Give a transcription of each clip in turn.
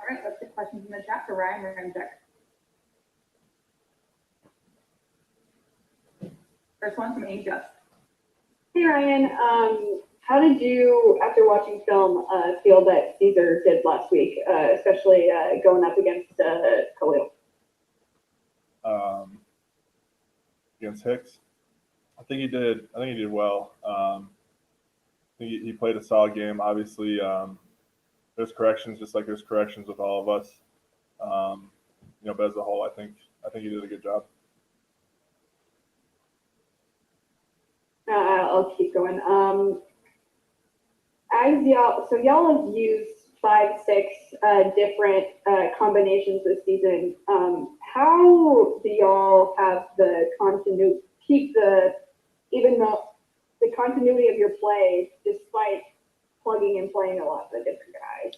right, let's get questions in the chat for Ryan Ramczyk. First one from Asia. Hey Ryan, how did you, after watching film, feel that Caesar did last week, especially going up against Khalil? Against Hicks, I think he did well. I think he played a solid game. Obviously, there's corrections, just like there's corrections with all of us. But as a whole, I think he did a good job. I'll keep going. As y'all have used 5, 6 different combinations this season. How do y'all have the continuity, the continuity of your play despite plugging and playing a lot of different guys?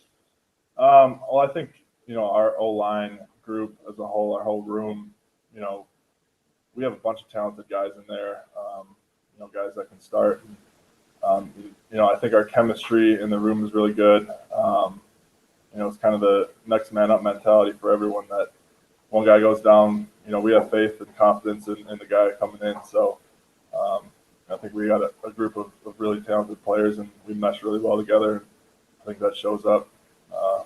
Well, I think our O-line group as a whole, our whole room, we have a bunch of talented guys in there. Guys that can start. I think our chemistry in the room is really good. It's kind of the next man up mentality for everyone. That one guy goes down, we have faith and confidence in the guy coming in. So I think we got a group of really talented players, and we mesh really well together. I think that shows up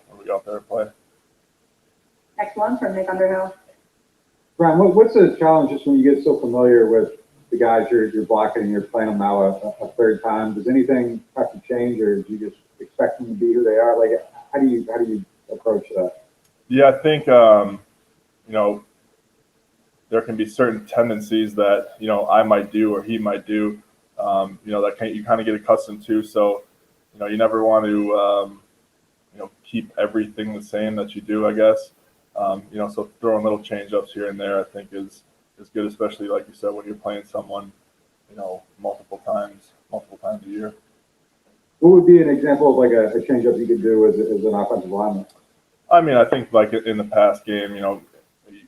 when we go out there and play. Next one from Nick Underhill. Brian, what's the challenge just when you get so familiar with the guys you're blocking and you're playing them now a third time? Does anything have to change, or do you just expect them to be who they are? Like, how do you approach that? Yeah, I think there can be certain tendencies that I might do or he might do. That you kind of get accustomed to. So you never want to keep everything the same that you do, I guess. So throwing little change ups here and there, I think is good, especially like you said, when you're playing someone, multiple times a year. What would be an example of like a change up you could do as an offensive lineman? I mean, I think like in the past game, you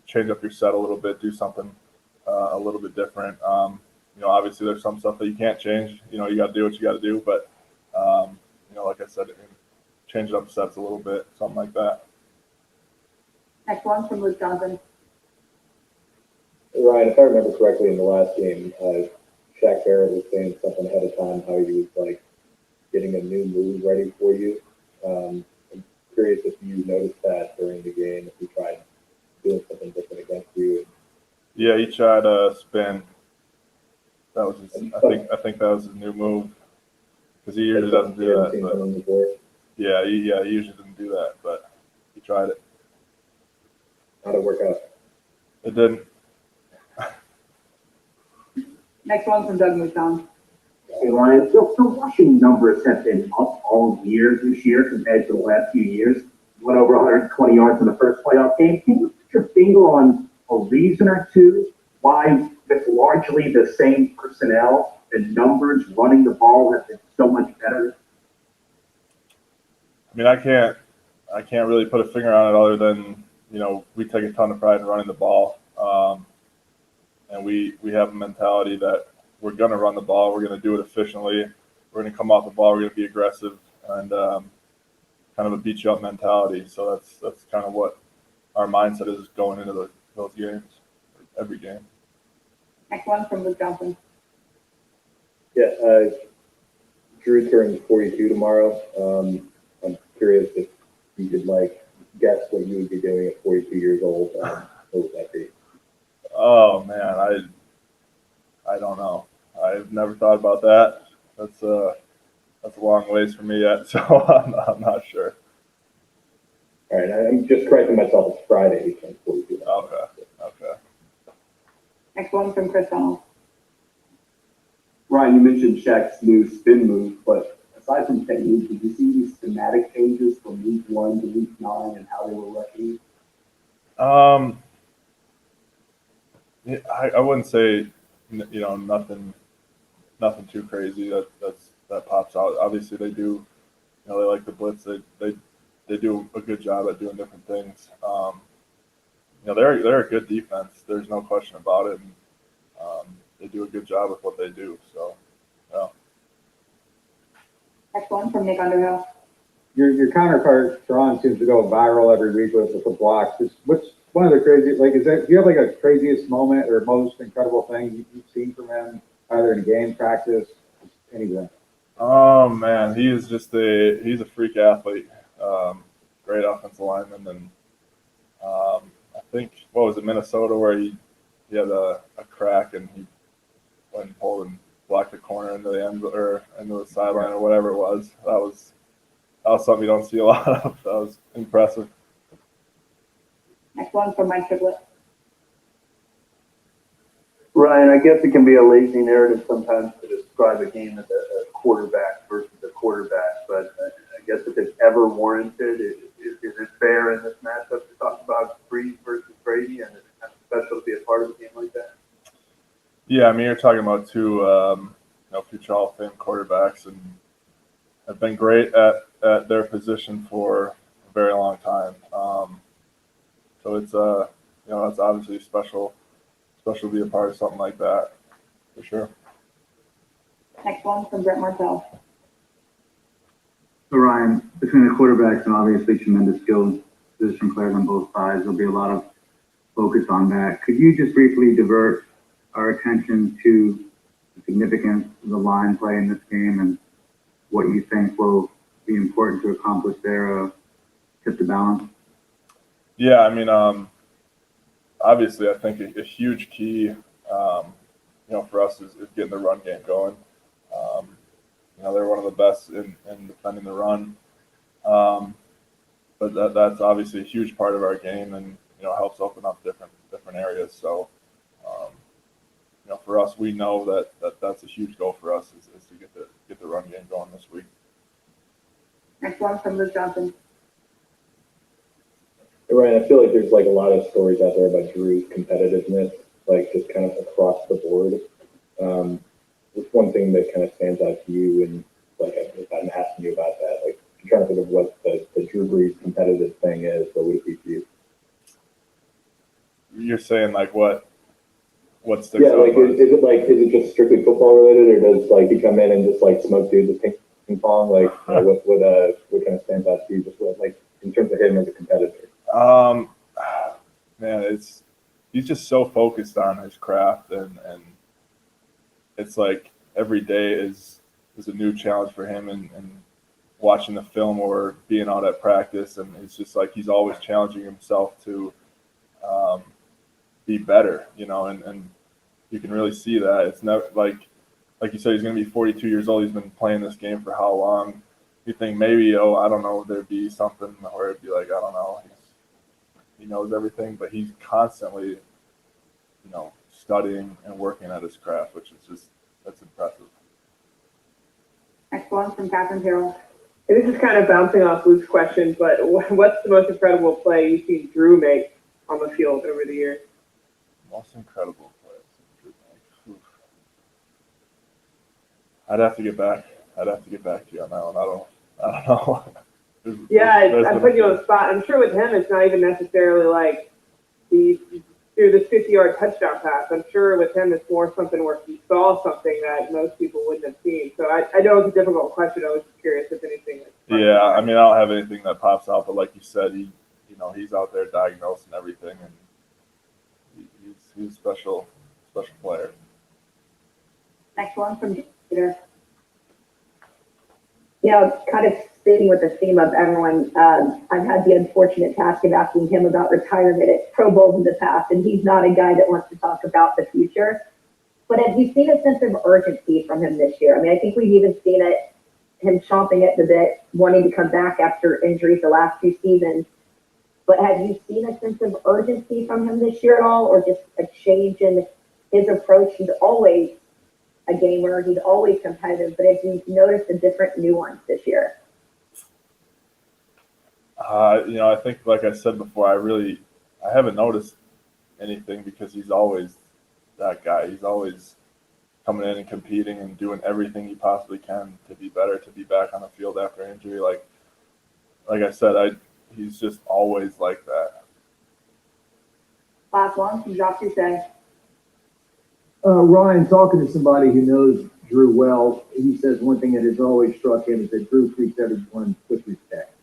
change up your set a little bit, do something a little bit different. Obviously there's some stuff that you can't change. You got to do what you got to do, but like I said, change up sets a little bit, something like that. Next one from Luke Johnson. Ryan, if I remember correctly, in the last game, Shaq Barrett was saying something ahead of time, how he was like getting a new move ready for you. I'm curious if you noticed that during the game, if he tried doing something different against you. Yeah, he tried a spin. That was I think that was his new move, because he usually doesn't do that. But yeah, he usually didn't do that, but he tried it. How'd it work out? It didn't. Next one from Doug Mouton. Hey, Ryan, the rushing numbers have been up all year this year compared to the last few years. Went over 120 yards in the first playoff game. Can you put your finger on a reason or two why, with largely the same personnel, the numbers running the ball have been so much better? I mean, I can't really put a finger on it other than, we take a ton of pride in running the ball. And we have a mentality that we're going to run the ball. We're going to do it efficiently. We're going to come off the ball. We're going to be aggressive and kind of a beat you up mentality. So that's kind of what our mindset is going into those games, every game. Next one from Luke Johnson. Yeah, Drew's turning 42 tomorrow. I'm curious if you could guess what you would be doing at 42 years old. What would that be? Oh man, I don't know. I've never thought about that. That's a long ways for me yet, so I'm not sure. All right, I'm just correcting myself. It's Friday. He turns 42. Okay. Next one from Chris Donald. Ryan, you mentioned Shaq's new spin move, but aside from technique, did you see these schematic changes from week 1 to week 9 and how they were rushing? Yeah, I wouldn't say, nothing too crazy that pops out. Obviously, they do, they like the blitz. They do a good job at doing different things. They're a good defense. There's no question about it. And, they do a good job with what they do. So, yeah. Next one from Nick Underhill. your counterpart, Sharon, seems to go viral every week with the blocks. What's one of the crazy, like, do you have like a craziest moment or most incredible thing you've seen from him, either in game practice, anything? Oh man, he's a freak athlete. Great offensive lineman, and I think what was it, Minnesota, where he had a crack and he went and pulled and blocked the corner into the end or into the sideline or whatever it was. That was something you don't see a lot of. That was impressive. Next one from Mike Triplett. Ryan, I guess it can be a lazy narrative sometimes to describe a game as a quarterback versus a quarterback, but I guess if it's ever warranted, is it fair in this matchup to talk about Brees versus Brady, and is it kind of special to be a part of a game like that? Yeah, I mean, you're talking about two, future Hall of Fame quarterbacks, and have been great at their position for a very long time. So it's it's obviously special to be a part of something like that, for sure. Next one from Brett Martell. So Ryan, between the quarterbacks and obviously tremendous skilled position players on both sides, there'll be a lot of focus on that. Could you just briefly divert our attention to the significance of the line play in this game and what you think will be important to accomplish there, tip the balance? Yeah, I mean, obviously, I think a huge key, for us is getting the run game going. They're one of the best in defending the run, but that's obviously a huge part of our game, and helps open up different areas. So, for us, we know that's a huge goal for us is to get the run game going this week. Next one from Luke Johnson. Ryan, I feel like there's like a lot of stories out there about Drew's competitiveness, like just kind of across the board. What's one thing that kind of stands out to you, and like if I'm asking you about that, like I'm trying to think of what the Drew Brees competitive thing is, what would it be for you? You're saying like what sticks Yeah, out? like is it just strictly football related, or does like he come in and just like smoke dudes with ping pong? Like what kind of stands out to you, just like in terms of him as a competitor? Man, he's just so focused on his craft, and it's like every day is a new challenge for him, and watching the film or being out at practice, and it's just like he's always challenging himself to be better, and you can really see that. It's never like you said, he's going to be 42 years old. He's been playing this game for how long? You think maybe, I don't know, there'd be something where it'd be like, I don't know, he knows everything, but he's constantly, studying and working at his craft, which is that's impressive. Next one from Catherine Terrell. This is kind of bouncing off Luke's question, but what's the most incredible play you've seen Drew make on the field over the years? Most incredible play. I'd have to get back to you on that one. I don't know. I'm putting you on the spot. I'm sure with him, it's not even necessarily like he threw this 50-yard touchdown pass. I'm sure with him, it's more something where he saw something that most people wouldn't have seen. So I know it's a difficult question. I was just curious if anything. Yeah, I mean, I don't have anything that pops out, but like you said, he's out there diagnosing everything, and he's a special player. Next one from Peter. Yeah, kind of staying with the theme of everyone, I've had the unfortunate task of asking him about retirement at Pro Bowls in the past, and he's not a guy that wants to talk about the future. But have you seen a sense of urgency from him this year? I mean, I think we've even seen him chomping at the bit, wanting to come back after injuries the last two seasons. But have you seen a sense of urgency from him this year at all, or just a change in his approach? He's always a gamer. He's always competitive, but have you noticed a different nuance this year? I think, like I said before, I haven't noticed anything because he's always that guy. He's always coming in and competing and doing everything he possibly can to be better, to be back on the field after injury. Like I said, he's just always like that. Last one from Josh Hussein. Ryan, talking to somebody who knows Drew well. He says one thing that has always struck him is that Drew treats everyone with respect.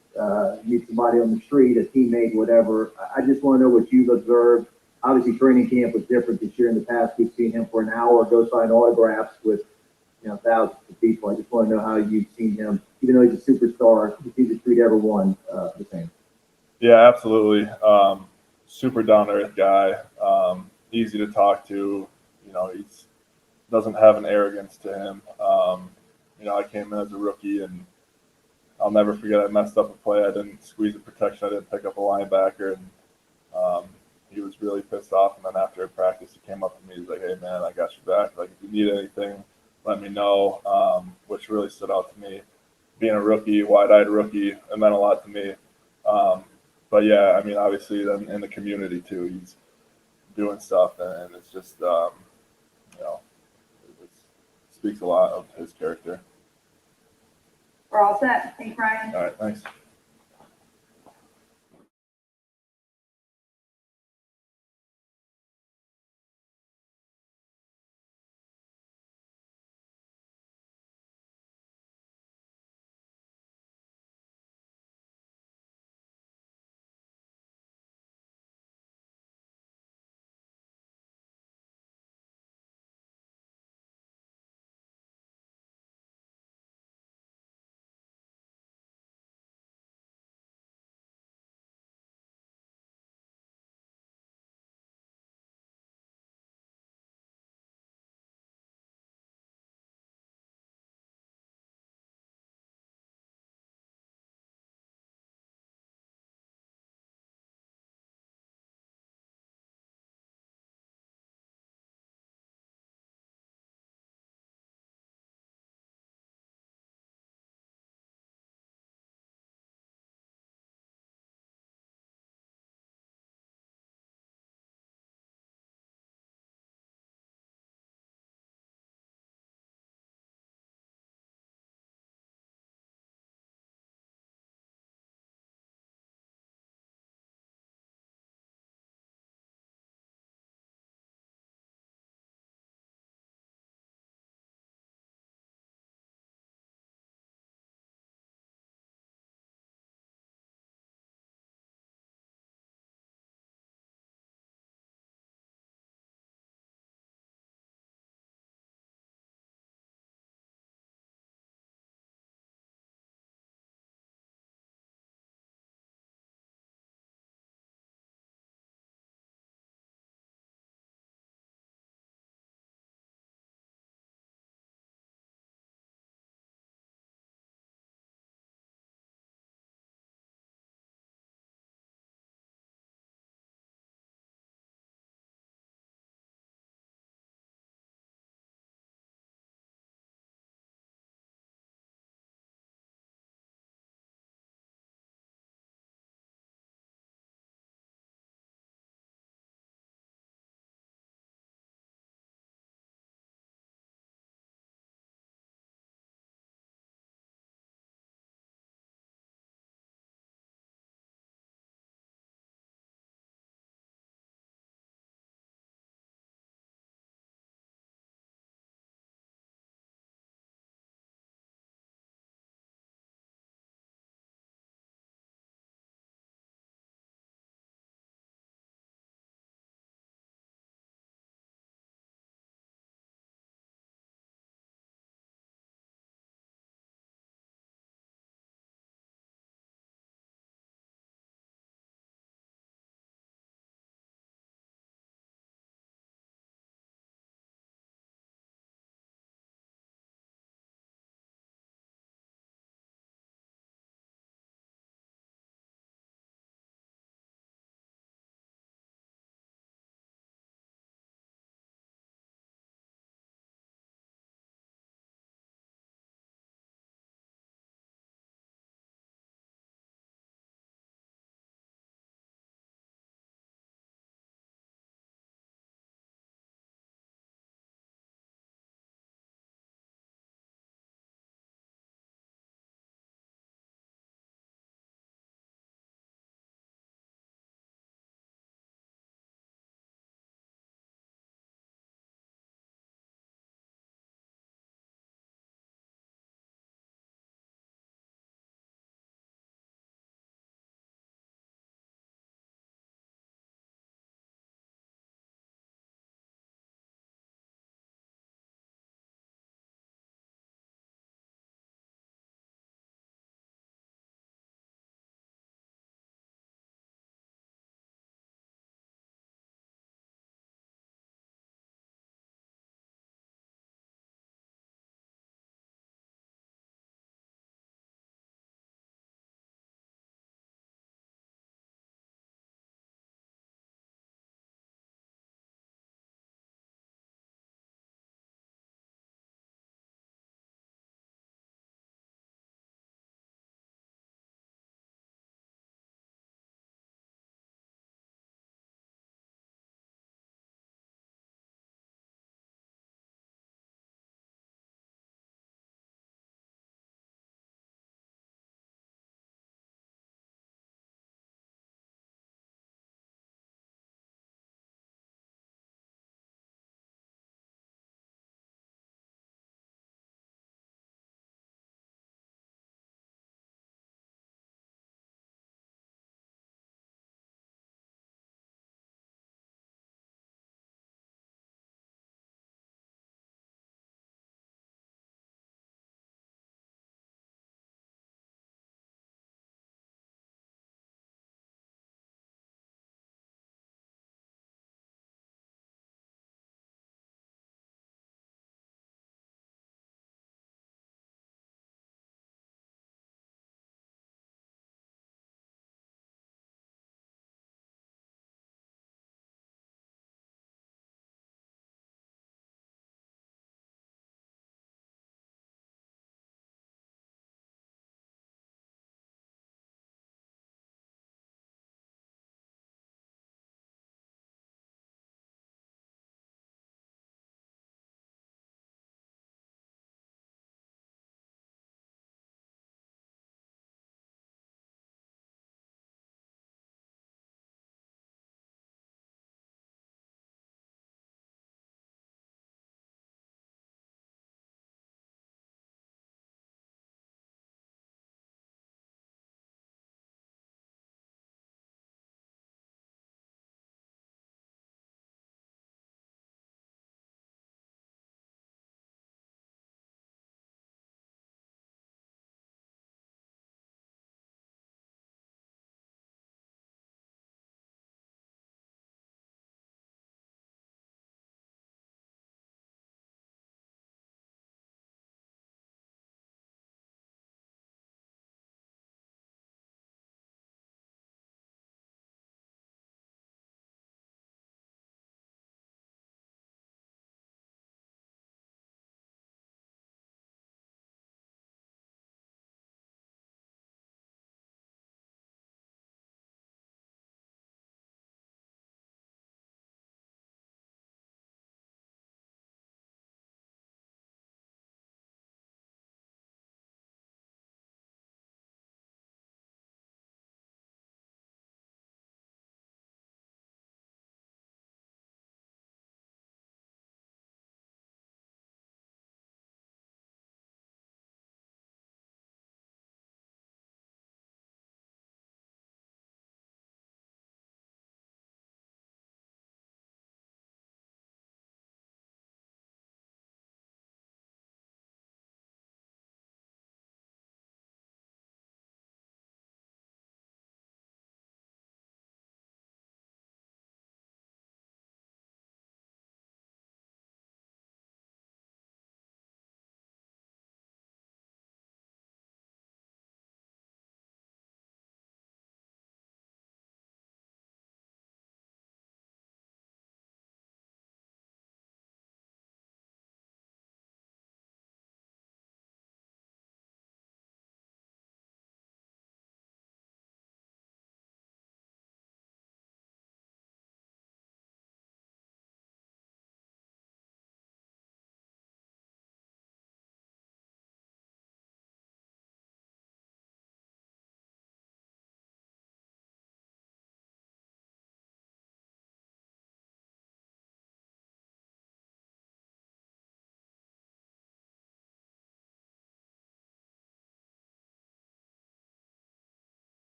Meet somebody on the street, a teammate, whatever. I just want to know what you've observed. Obviously, training camp was different this year. In the past, we've seen him for an hour go sign autographs with, thousands of people. I just want to know how you've seen him, even though he's a superstar, he seems to treat everyone the same. Yeah, absolutely. Super down to earth guy. Easy to talk to. He's doesn't have an arrogance to him. I came in as a rookie, and I'll never forget I messed up a play. I didn't squeeze a protection. I didn't pick up a linebacker, and he was really pissed off. And then after practice, he came up to me. He's like, "Hey, man, I got your back. Like, if you need anything, let me know," which really stood out to me. Being a rookie, wide-eyed rookie, it meant a lot to me. But yeah, I mean, obviously, then in the community too, he's doing stuff, and it's just, it speaks a lot of his character. We're all set. Thanks, Ryan. All right, thanks.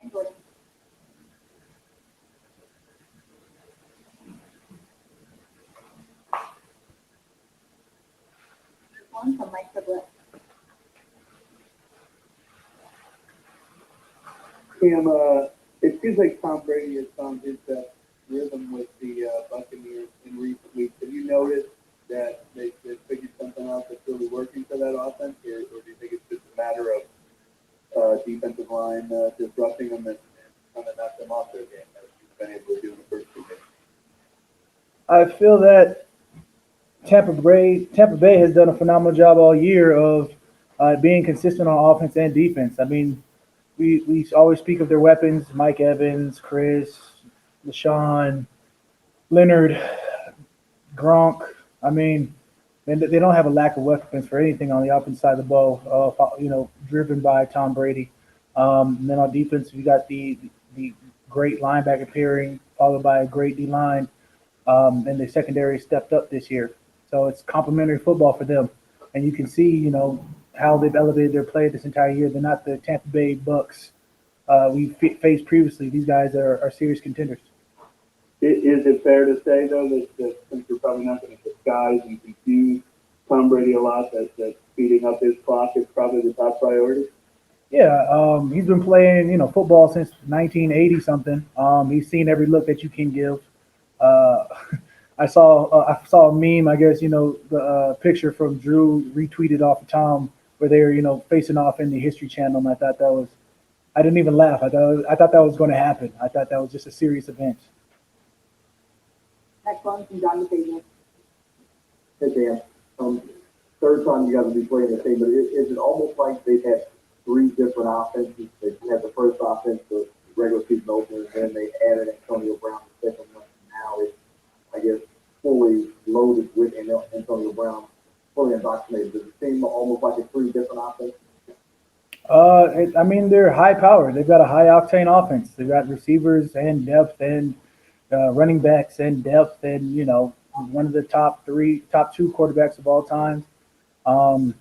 And Jordan. One from Mike Triplett. Cam, it feels like Tom Brady has found his rhythm with the Buccaneers in recent weeks. Have you noticed that they figured something out that's really working for that offense, or do you think it's just a matter of defensive line disrupting them and kind of knock them off their game, as you've been able to do in the first 2 games? I feel that Tampa Bay has done a phenomenal job all year of being consistent on offense and defense. I mean, we always speak of their weapons: Mike Evans, Chris, LaShawn, Leonard, Gronk. I mean, they don't have a lack of weapons for anything on the offense side of the ball. Driven by Tom Brady. And then on defense, you got the great linebacker pairing, followed by a great D line. And the secondary stepped up this year. So it's complimentary football for them. And you can see, how they've elevated their play this entire year. They're not the Tampa Bay Bucks we faced previously. These guys are serious contenders. Is it fair to say, though, that since you're probably not going to disguise and confuse Tom Brady a lot, that speeding up his clock is probably the top priority? Yeah, he's been playing, football since 1980 something. He's seen every look that you can give. I saw a meme. I guess the picture from Drew retweeted off of Tom where they're facing off in the History Channel, and I didn't even laugh. I thought that was going to happen. I thought that was just a serious event. Next one from John DeFazio. Hey, Dan. Third time you guys will be playing the same, but is it almost like they've had 3 different offenses? They had the first offense, the regular season opener, and then they added Antonio Brown the second one. Now it's, I guess, fully loaded with Antonio Brown, fully indoctrinated. Does it seem almost like it's 3 different offenses? They're high powered. They've got a high octane offense. They've got receivers and depth and running backs and depth and, one of the top 2 quarterbacks of all time. What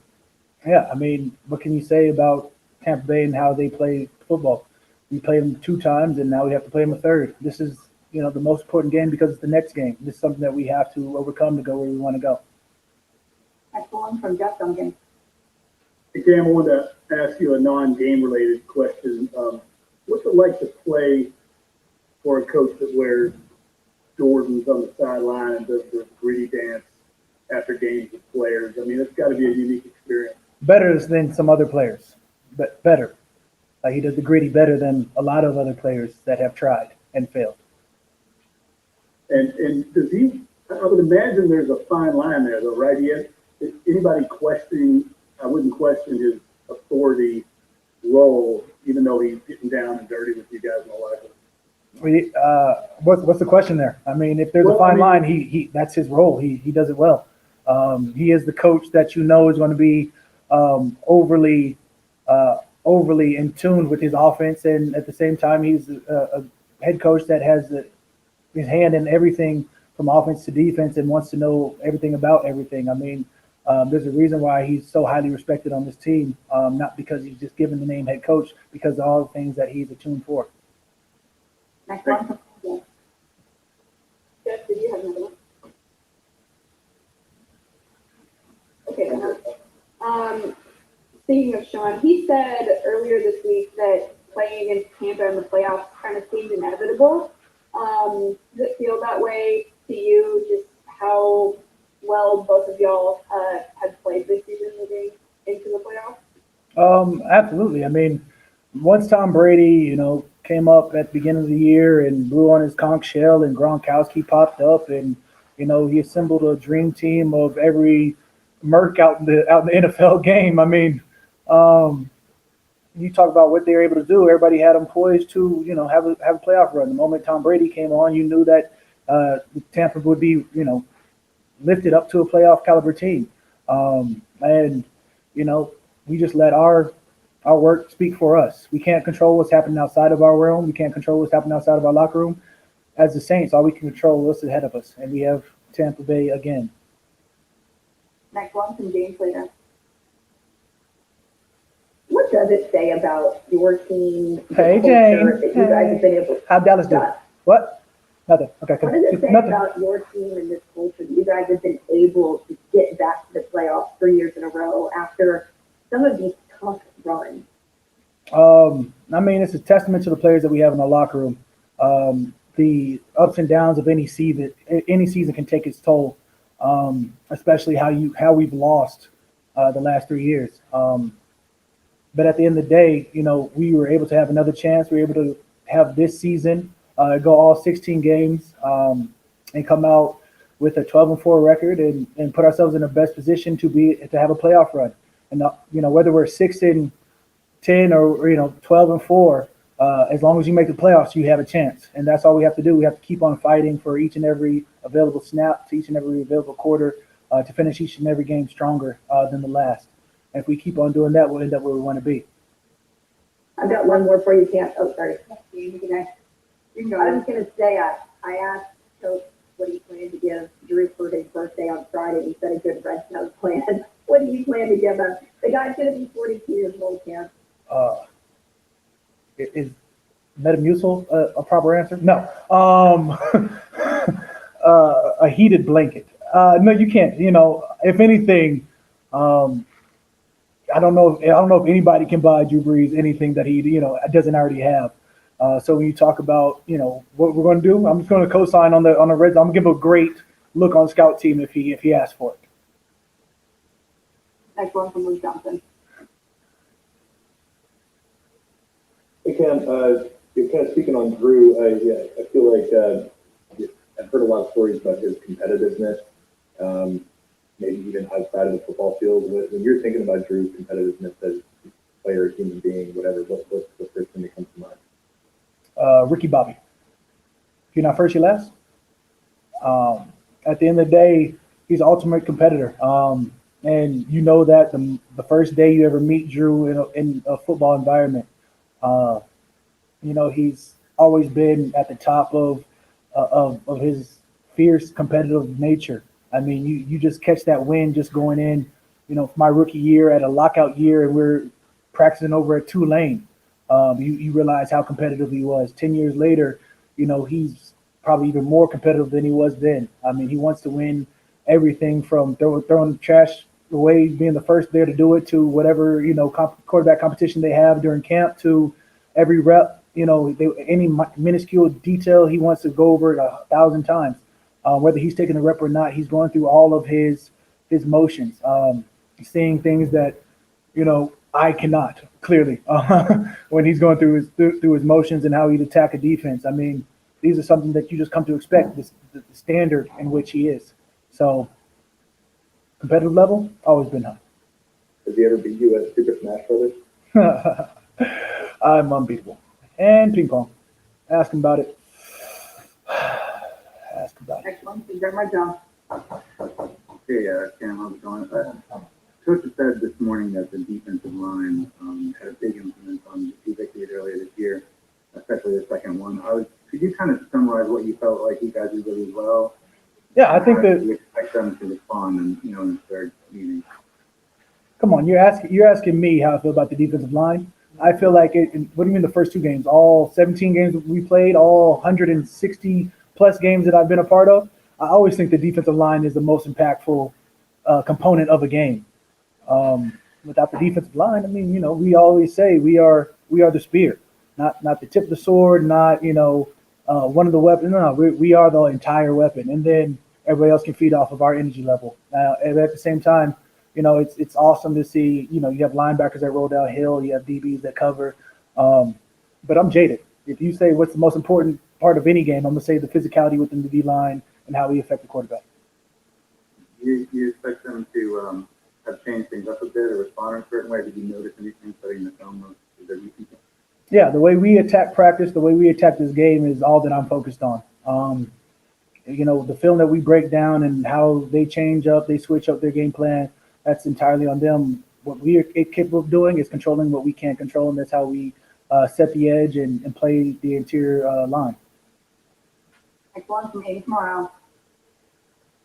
can you say about Tampa Bay and how they play football? We played them 2 times and now we have to play them a third. This is, the most important game because it's the next game. This is something that we have to overcome to go where we want to go. Next one from Jeff Duncan. Hey, Cam, I wanted to ask you a non-game related question. What's it like to play for a coach that wears Jordans on the sideline and does the gritty dance after games with players? I mean, it's got to be a unique experience. Better than some other players, but better. He does the gritty better than a lot of other players that have tried and failed. And does he? I would imagine there's a fine line there, though, right? Anybody questioning? I wouldn't question his authority role, even though he's getting down and dirty with you guys in the locker room. What's the question there? I mean, if there's a fine line, he that's his role. He does it well. He is the coach that is going to be overly in tune with his offense, and at the same time, he's a head coach that has his hand in everything from offense to defense and wants to know everything about everything. I mean, there's a reason why he's so highly respected on this team, not because he's just given the name head coach, because of all the things that he's attuned for. Next one from Jeff. Jeff, did you have another one? Okay. Speaking of Sean, he said earlier this week that playing against Tampa in the playoffs kind of seemed inevitable. Does it feel that way to you, just how well both of y'all have played this season moving into the playoffs? Absolutely. I mean, once Tom Brady, came up at the beginning of the year and blew on his conch shell and Gronkowski popped up and, he assembled a dream team of every Merc out in the NFL game. I mean, you talk about what they were able to do. Everybody had them poised to, have a playoff run. The moment Tom Brady came on, you knew that Tampa would be, lifted up to a playoff caliber team. We just let our work speak for us. We can't control what's happening outside of our room. We can't control what's happening outside of our locker room. As the Saints, all we can control is what's ahead of us, and we have Tampa Bay again. Next one from James Slater. What what does it say about your team? the Hey, culture Jane. That you guys have been able to How'd Dallas do? What? Nothing. Okay. What does it say Nothing. about your team and this culture that you guys have been able to get back to the playoffs 3 years in a row after some of these tough runs? I mean, it's a testament to the players that we have in the locker room. The ups and downs of any season can take its toll, especially how we've lost the last 3 years. But at the end of the day, we were able to have another chance. We were able to have this season go all 16 games and come out with a 12-4 record and put ourselves in the best position to have a playoff run. And whether we're 6-10 or 12-4, as long as you make the playoffs, you have a chance. And that's all we have to do. We have to keep on fighting for each and every available snap, to each and every available quarter, to finish each and every game stronger than the last. And if we keep on doing that, we'll end up where we want to be. I've got one more for you, Cam. Oh, sorry. You can go I ahead. was going to say, I asked Coach what he planned to give Drew for his birthday on Friday. He said a good red nose plan. What do you plan to give him? The guy's going to be 42 years old, Cam. Is Metamucil a proper answer? No. A heated blanket. No, you can't. If anything, I don't know if anybody can buy Drew Brees anything that he doesn't already have. So when you talk about what we're going to do, I'm just going to co-sign on the Reds. I'm going to give a great look on scout team if he asks for it. Next one from Luke Johnson. Hey, Cam, you're kind of speaking on Drew. I feel like I've heard a lot of stories about his competitiveness, maybe even outside of the football field. When you're thinking about Drew's competitiveness as a player, human being, whatever, what's the first thing that comes to mind? Ricky Bobby. If you're not first, you're last. At the end of the day, he's an ultimate competitor. And you know that the first day you ever meet Drew in a football environment, he's always been at the top of his fierce competitive nature. I mean, you just catch that wind just going in, my rookie year at a lockout year, and we're practicing over at Tulane. You realize how competitive he was. 10 years later, he's probably even more competitive than he was then. I mean, he wants to win everything from throwing trash away, being the first there to do it, to whatever, quarterback competition they have during camp, to every rep, any minuscule detail he wants to go over it 1,000 times. Whether he's taking a rep or not, he's going through all of his motions, seeing things that, I cannot clearly when he's going through his motions and how he'd attack a defense. I mean, these are something that you just come to expect, the standard in which he is. So competitive level, always been high. Has he ever beat you at Super Smash Brothers? I'm unbeatable. And ping pong. Ask him about it. Ask about it. Next one from Jeremiah Jones. Hey, Cam, how's it going? Coach has said this morning that the defensive line had a big influence on the victories earlier this year, especially the second one. Could you kind of summarize what you felt like you guys did really well? Yeah, I think that you expect them to respond in the third meeting. Come on, you're asking me how I feel about the defensive line. I feel like what do you mean the first two games? All 17 games we played, all 160 plus games that I've been a part of. I always think the defensive line is the most impactful component of a game. Without the defensive line, I mean, we always say we are the spear, not the tip of the sword, not one of the weapons. No, we are the entire weapon, and then everybody else can feed off of our energy level. And at the same time, it's awesome to see. You have linebackers that roll downhill, you have DBs that cover. But I'm jaded. If you say what's the most important part of any game, I'm gonna say the physicality within the D line and how we affect the quarterback. You expect them to have changed things up a bit or respond in a certain way? Did you notice anything studying the film of their weaknesses? Yeah, the way we attack practice, the way we attack this game is all that I'm focused on. The film that we break down and how they change up, they switch up their game plan, that's entirely on them. What we are capable of doing is controlling what we can't control, and that's how we set the edge and play the interior line. Next one from Ace Morale.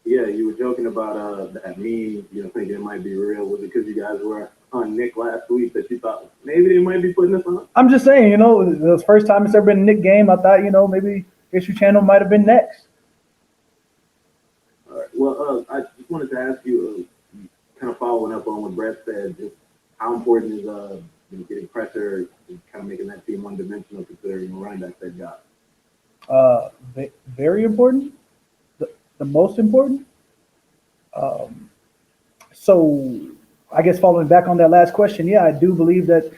Yeah, you were joking about that meme, thinking it might be real. Was it because you guys were on Nick last week that you thought maybe they might be putting us on? I'm just saying, the first time it's ever been a Nick game, I thought, maybe History Channel might have been next. All right. Well, I just wanted to ask you, kind of following up on what Brett said, just how important is getting pressure and kind of making that team one-dimensional considering running back they've got? Very important. The most important. So I guess following back on that last question, yeah, I do believe that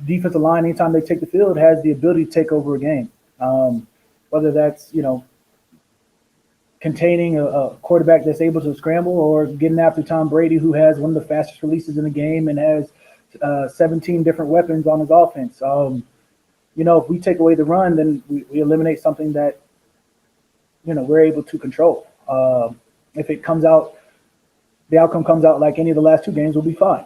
defensive line, anytime they take the field, has the ability to take over a game. Whether that's, containing a quarterback that's able to scramble or getting after Tom Brady, who has one of the fastest releases in the game and has 17 different weapons on his offense. If we take away the run, then we eliminate something that, we're able to control. If it comes out, the outcome comes out like any of the last two games, we'll be fine.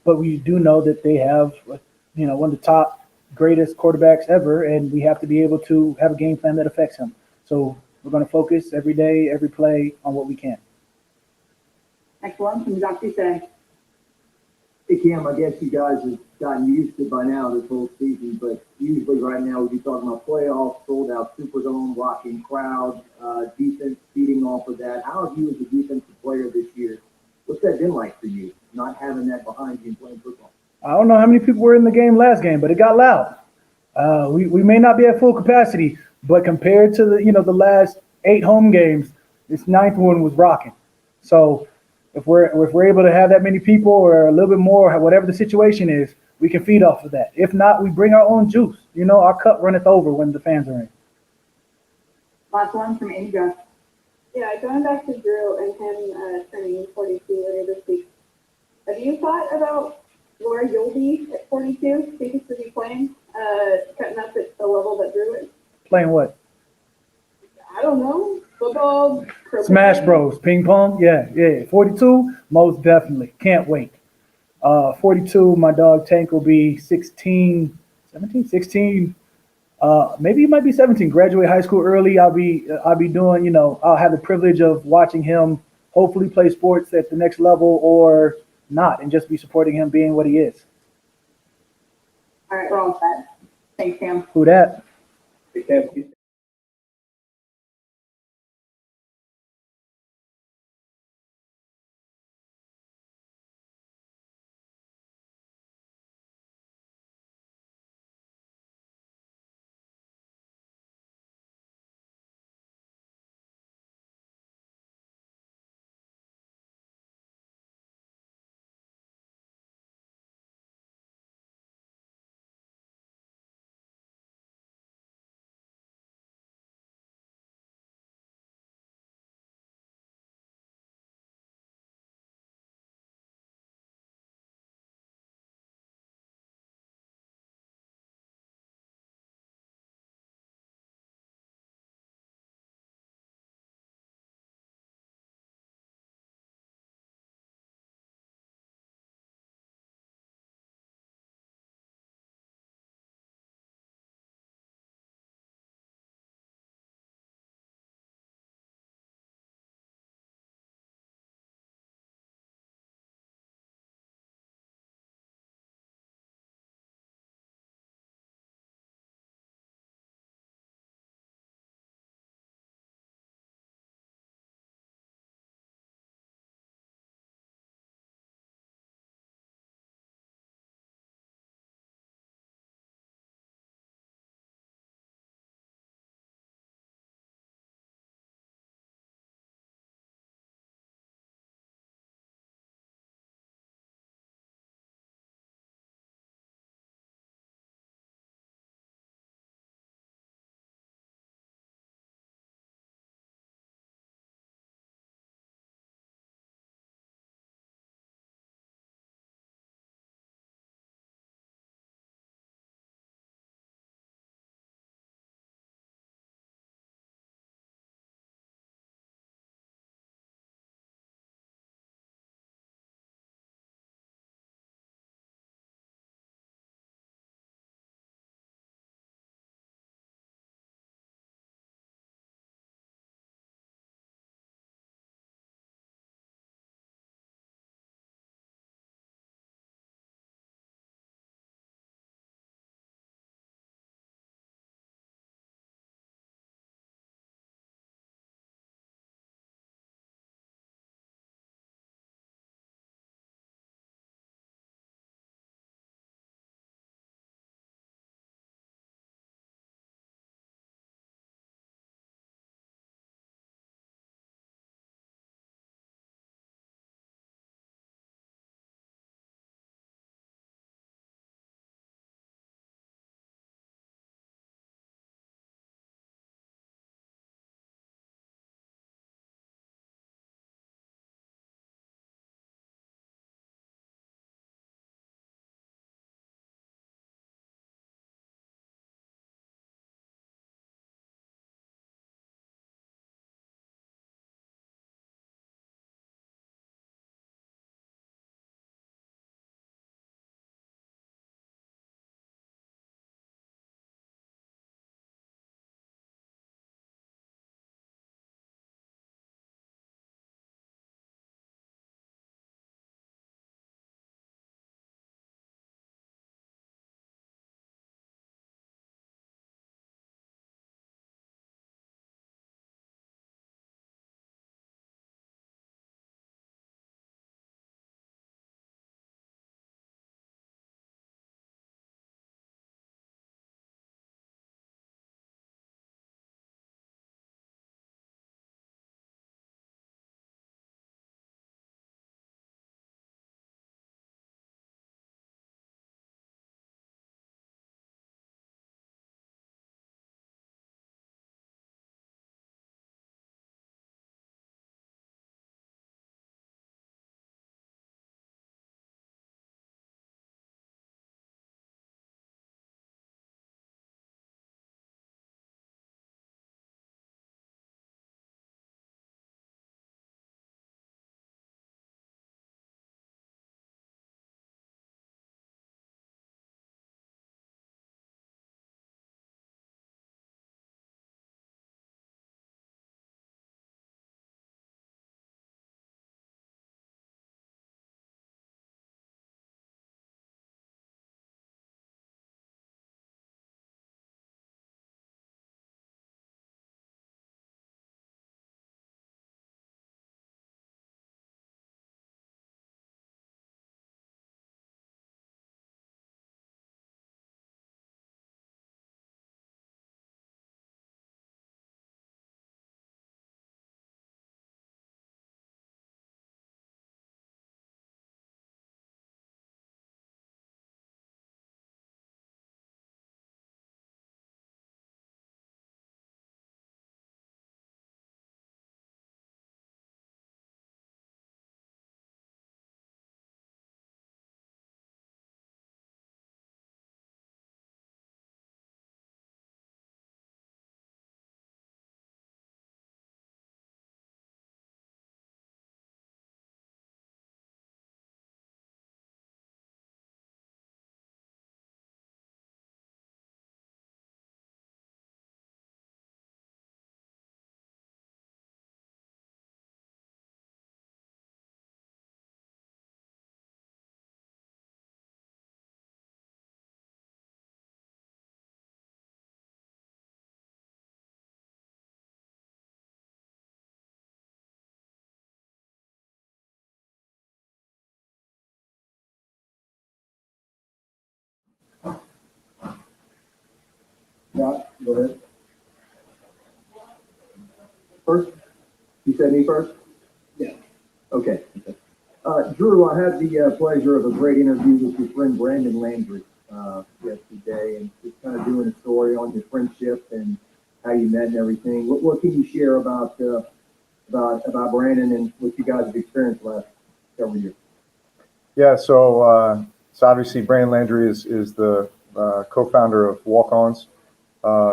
But we do know that they have, one of the top greatest quarterbacks ever, and we have to be able to have a game plan that affects him. So we're going to focus every day, every play on what we can. Next one from Dr. Say. Hey, Cam, I guess you guys have gotten used to it by now this whole season, but usually right now we'd be talking about playoffs, sold out Superdome, rocking crowd, defense feeding off of that. How have you as a defensive player this year, what's that been like for you, not having that behind you and playing football? I don't know how many people were in the game last game, but it got loud. We may not be at full capacity, but compared to the last 8 home games, this 9th one was rocking. So if we're able to have that many people or a little bit more, whatever the situation is, we can feed off of that. If not, we bring our own juice. Our cup runneth over when the fans are in. Last one from Amy Joe. Yeah, going back to Drew and him turning 42 later this week. Have you thought about where you'll be at 42? Think you should be playing, cutting up at the level that Drew is? Playing what? I don't know. Football, Smash Bros, ping pong. Yeah. 42, most definitely. Can't wait. 42, my dog Tank will be 16, 17, 16. Maybe he might be 17. Graduate high school early. I'll be doing, I'll have the privilege of watching him hopefully play sports at the next level or not, and just be supporting him being what he is. All right, we're all set. Thanks, Cam. Who that? Hey, Cam, Yeah, go ahead. First? You said me first? Yeah. Okay. Drew, I had the pleasure of a great interview with your friend Brandon Landry yesterday, and just kind of doing a story on your friendship and how you met and everything. What can you share about Brandon and what you guys have experienced the last several years? Yeah, so obviously Brandon Landry is the co-founder of Walk-Ons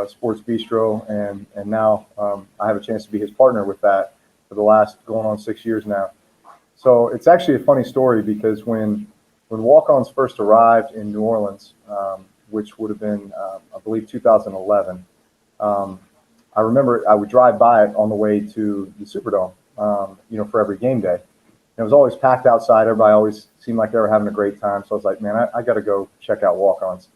Sports Bistro, and now I have a chance to be his partner with that for the last going on 6 years now. So it's actually a funny story because when Walk-Ons first arrived in New Orleans, which would have been I believe 2011, I remember I would drive by it on the way to the Superdome, for every game day. And it was always packed outside. Everybody always seemed like they were having a great time. So I was like, man, I got to go check out Walk-Ons.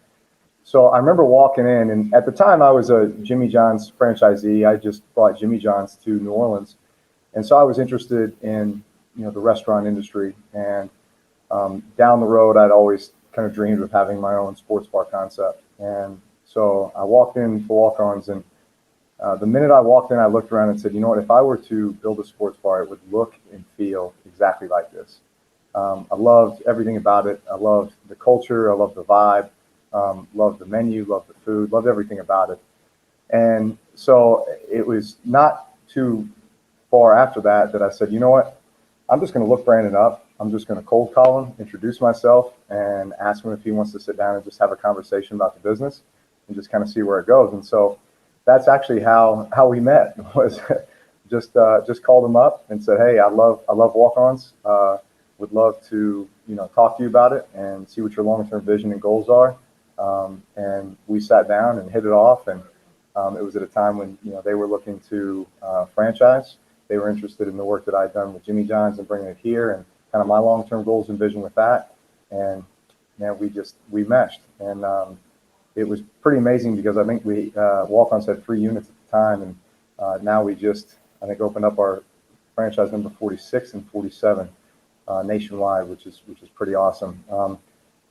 So I remember walking in, and at the time I was a Jimmy John's franchisee. I just brought Jimmy John's to New Orleans. And so I was interested in, the restaurant industry. And down the road, I'd always kind of dreamed of having my own sports bar concept. And so I walked in for Walk-Ons, and the minute I walked in, I looked around and said, you know what, if I were to build a sports bar, it would look and feel exactly like this. I loved everything about it. I loved the culture. I loved the vibe. Loved the menu, loved the food, loved everything about it. And so it was not too far after that I said, you know what, I'm just going to look Brandon up. I'm just going to cold call him, introduce myself, and ask him if he wants to sit down and just have a conversation about the business and just kind of see where it goes. And so that's actually how we met, was just called him up and said, hey, I love Walk-Ons. Would love to, talk to you about it and see what your long-term vision and goals are. And we sat down and hit it off. And it was at a time when, they were looking to franchise. They were interested in the work that I'd done with Jimmy John's and bringing it here and kind of my long-term goals and vision with that. And we meshed. And it was pretty amazing because I think we Walk-Ons had 3 units at the time. And now we just, I think, opened up our franchise number 46 and 47 nationwide, which is pretty awesome.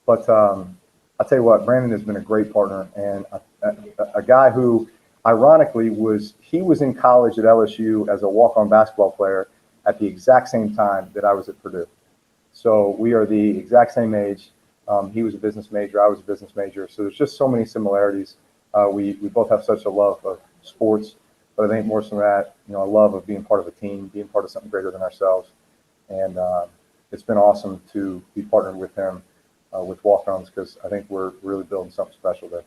But I'll tell you what, Brandon has been a great partner, and a guy who, ironically, was in college at LSU as a walk-on basketball player at the exact same time that I was at Purdue. So we are the exact same age. He was a business major, I was a business major. So there's just so many similarities. We both have such a love of sports, but I think more so than that, a love of being part of a team, being part of something greater than ourselves. And it's been awesome to be partnered with him with Walk-Ons, because I think we're really building something special there.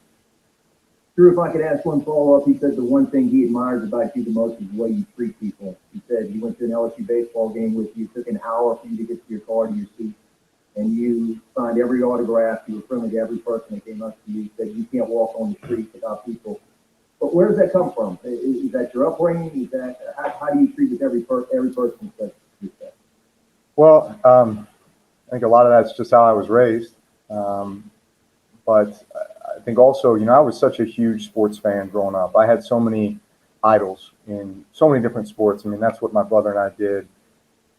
Drew, if I could ask one follow-up, he said the one thing he admires about you the most is the way you treat people. He said he went to an LSU baseball game with you, took an hour for you to get to your car, to your seat, and you signed every autograph. You were friendly to every person that came up to you. He said you can't walk on the street without people. But where does that come from? Is that your upbringing? Is that how do you treat with every person that you said? Well, I think a lot of that's just how I was raised. But I think also, I was such a huge sports fan growing up. I had so many idols in so many different sports. I mean, that's what my brother and I did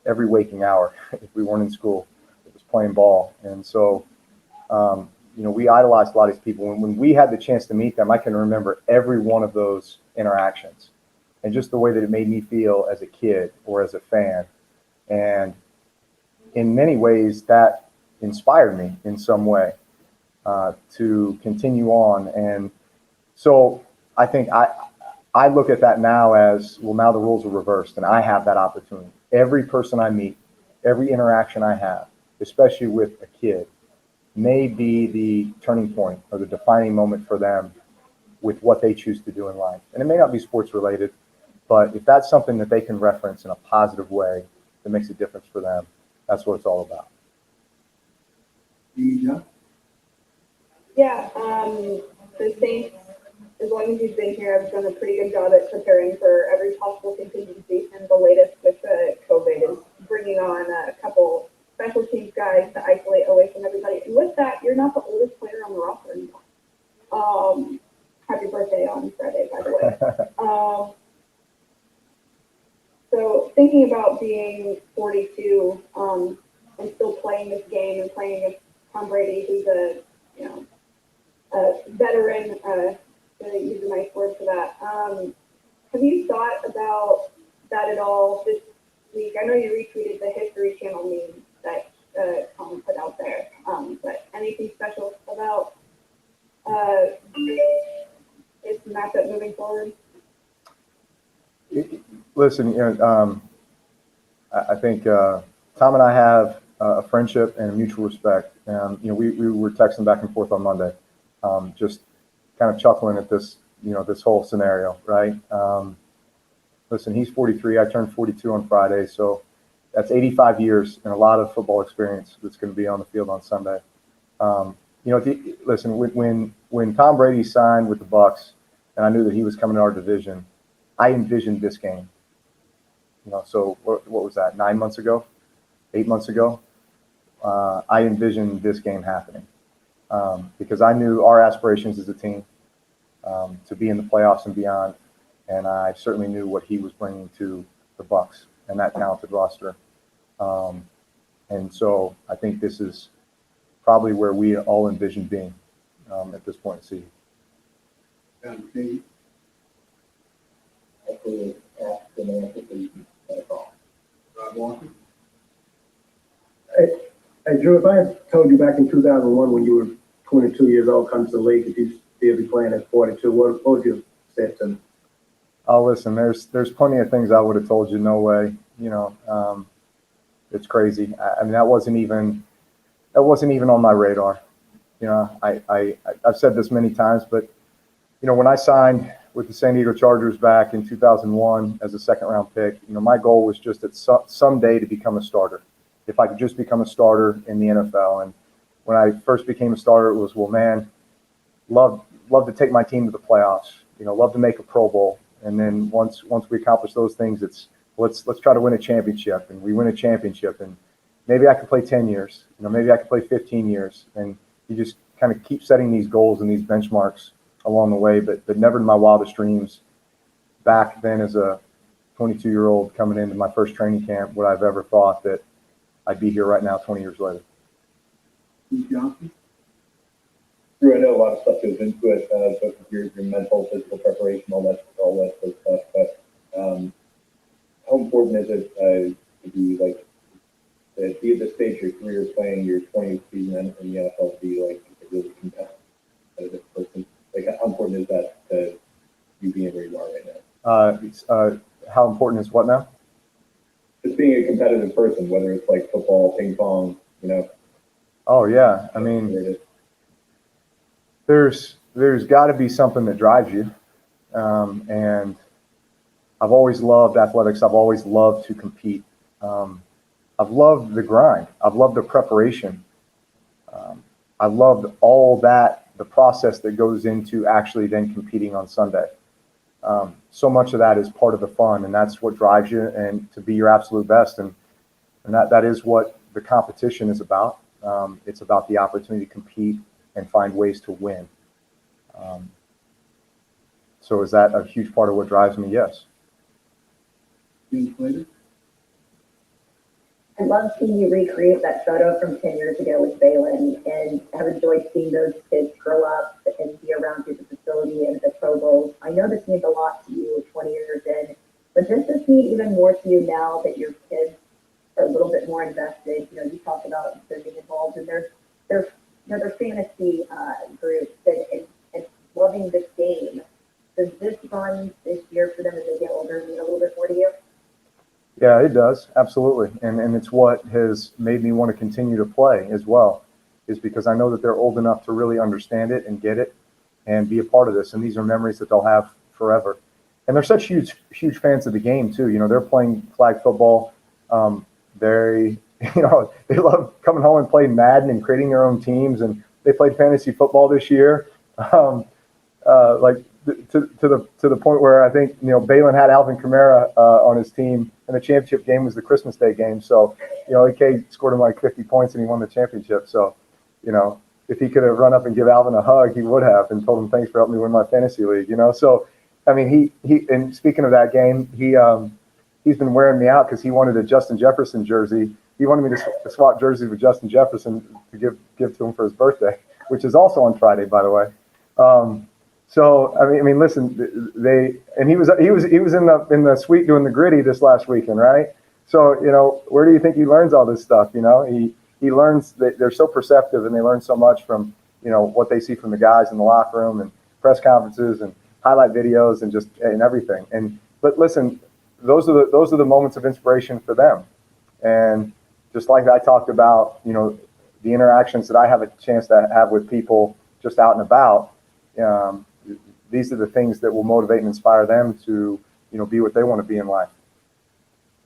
every waking hour. If we weren't in school, it was playing ball. And so, we idolized a lot of these people. When we had the chance to meet them, I can remember every one of those interactions and just the way that it made me feel as a kid or as a fan. And in many ways, that inspired me in some way to continue on. And so I think I look at that now as, well, now the roles are reversed and I have that opportunity. Every person I meet, every interaction I have, especially with a kid, may be the turning point or the defining moment for them with what they choose to do in life. And it may not be sports related, but if that's something that they can reference in a positive way that makes a difference for them, that's what it's all about. Yeah, the Saints, as long as you've been here, I've done a pretty good job at preparing for every possible contingency, and the latest with COVID is bringing on a couple special teams guys to isolate away from everybody. And with that, you're not the oldest player on the roster anymore. Happy birthday on Friday, by the way. So thinking about being 42 and still playing this game and playing against Tom Brady, who's a veteran, use the that. Have you thought about that at all this week? I know you retweeted the History Channel meme that Tom put out there, but anything special about this matchup moving forward? Listen, I think Tom and I have a friendship and a mutual respect. We were texting back and forth on Monday, just kind of chuckling at this, this whole scenario, right? Listen, he's 43. I turned 42 on Friday, so that's 85 years and a lot of football experience that's going to be on the field on Sunday. Listen, when Tom Brady signed with the Bucs, and I knew that he was coming to our division, I envisioned this game. So what was that? 9 months ago, 8 months ago, I envisioned this game happening because I knew our aspirations as a team to be in the playoffs and beyond, and I certainly knew what he was bringing to the Bucs and that talented roster. And so I think this is probably where we all envisioned being at this point in the season. Hey, Drew, if I had told you back in 2001 when you were 22 years old, come to the league, that you'd still be playing at 42, what would you have said to me? Oh, listen, there's plenty of things I would have told you, no way. It's crazy. I mean, that wasn't even on my radar. I've said this many times, but when I signed with the San Diego Chargers back in 2001 as a second-round pick, my goal was just at someday to become a starter. If I could just become a starter in the NFL. And when I first became a starter, it was, well, man, love to take my team to the playoffs. Love to make a Pro Bowl. And then once we accomplish those things, it's let's try to win a championship. And we win a championship, and maybe I could play 10 years. Maybe I could play 15 years. And you just kind of keep setting these goals and these benchmarks along the way, but never in my wildest dreams back then as a 22-year-old coming into my first training camp would I've ever thought that I'd be here right now 20 years later. Johnson? Drew, I know a lot of stuff goes into it, both your mental, physical preparation, all that sort of stuff, but how important is it to be like, to be at this stage of your career playing your 20th season in the NFL, to be like a really competitive person? Like, how important is that to you being where you are right now? How important is what now? Just being a competitive person, whether it's like football, ping pong, Oh yeah, I mean, there's got to be something that drives you, and I've always loved athletics. I've always loved to compete. I've loved the grind. I've loved the preparation. I've loved all that, the process that goes into actually then competing on Sunday. So much of that is part of the fun, and that's what drives you and to be your absolute best. And that is what the competition is about. It's about the opportunity to compete and find ways to win. So is that a huge part of what drives me? Yes. I love seeing you recreate that photo from 10 years ago with Balin, and have enjoyed seeing those kids grow up and be around you at the facility and at the Pro Bowl. I know this means a lot to you 20 years in, but does this mean even more to you now that your kids are a little bit more invested? You talk about them being involved in their fantasy groups and loving this game. Does this run this year for them as they get older mean a little bit more to you? Yeah, it does. Absolutely. And it's what has made me want to continue to play as well, is because I know that they're old enough to really understand it and get it and be a part of this. And these are memories that they'll have forever. And they're such huge fans of the game too. They're playing flag football. They love coming home and playing Madden and creating their own teams. And they played fantasy football this year. To the point where I think Balin had Alvin Kamara on his team, and the championship game was the Christmas Day game. So AK scored him like 50 points and he won the championship. So if he could have run up and give Alvin a hug, he would have, and told him thanks for helping me win my fantasy league. So I mean he and speaking of that game, he's been wearing me out because he wanted a Justin Jefferson jersey. He wanted me to swap jerseys with Justin Jefferson to give to him for his birthday, which is also on Friday, by the way. So I mean, listen, he was in the suite doing the gritty this last weekend, right? So where do you think he learns all this stuff? He learns that they're so perceptive and they learn so much from what they see from the guys in the locker room and press conferences and highlight videos and everything. But listen, those are the moments of inspiration for them. And just like I talked about, the interactions that I have a chance to have with people just out and about. These are the things that will motivate and inspire them to, be what they want to be in life.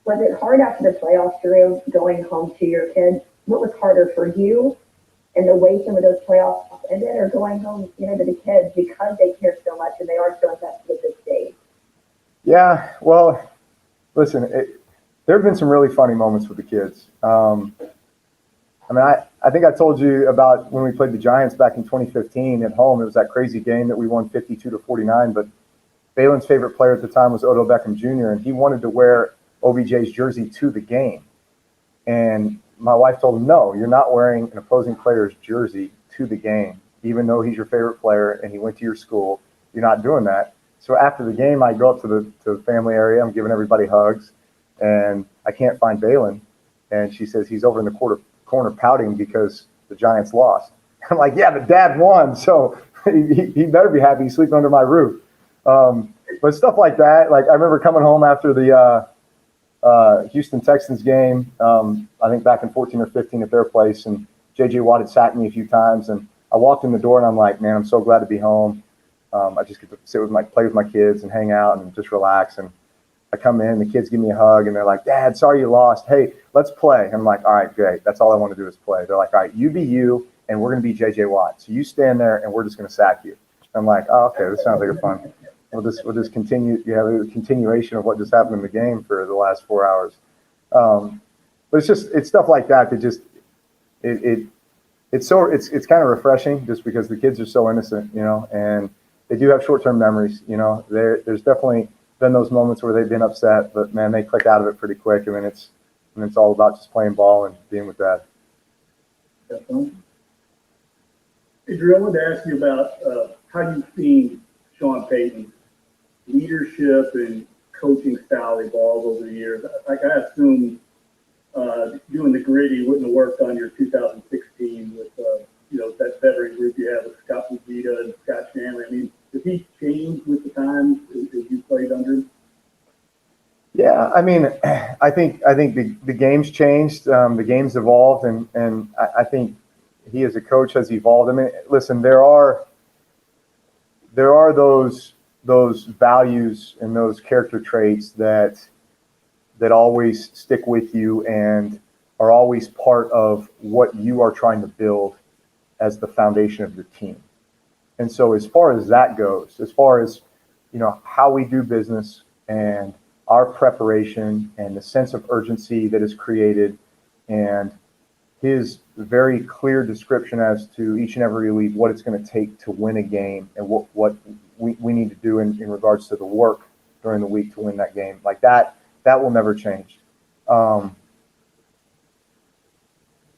Was it hard after the playoffs, Drew, going home to your kids? What was harder for you and the way some of those playoffs ended, or going home, to the kids because they care so much and they are so invested at this stage? Yeah, well, listen, there have been some really funny moments with the kids. I think I told you about when we played the Giants back in 2015 at home. It was that crazy game that we won 52-49, but Balin's favorite player at the time was Odell Beckham Jr., and he wanted to wear OBJ's jersey to the game. And my wife told him, no, you're not wearing an opposing player's jersey to the game, even though he's your favorite player and he went to your school. You're not doing that. So after the game, I go up to the family area. I'm giving everybody hugs, and I can't find Balin. And she says he's over in the corner pouting because the Giants lost. I'm like, yeah, but Dad won, so he better be happy he's sleeping under my roof. But stuff like that, like I remember coming home after the Houston Texans game, I think back in 14 or 15 at their place, and J.J. Watt had sacked me a few times, and I walked in the door and I'm like, man, I'm so glad to be home. I just get to play with my kids and hang out and just relax. And I come in, the kids give me a hug, and they're like, Dad, sorry you lost. Hey, let's play. And I'm like, all right, great. That's all I want to do is play. They're like, all right, you be you, and we're going to be J.J. Watt. So you stand there, and we're just going to sack you. I'm like, oh, okay, this sounds like a fun. We'll just continue. You have a continuation of what just happened in the game for the last 4 hours. But it's stuff like that just it's kind of refreshing just because the kids are so innocent, and they do have short-term memories. There's definitely been those moments where they've been upset, but man, they click out of it pretty quick, and then it's all about just playing ball and being with Dad. Definitely. Hey, Drew, I wanted to ask you about how you've seen Sean Payton's leadership and coaching style evolve over the years. Like I assume doing the gritty wouldn't have worked on your 2016 with that veteran group you have with Scott Vita and Scott Shanley. I mean, did he change with the times as you played under him? Yeah, I mean, I think the game's changed, the game's evolved, and I think he as a coach has evolved. I mean, listen, there are those values and those character traits that always stick with you and are always part of what you are trying to build as the foundation of your team. And so as far as that goes, as far as how we do business and our preparation and the sense of urgency that is created and his very clear description as to each and every week what it's going to take to win a game and what we need to do in regards to the work during the week to win that game, like that will never change,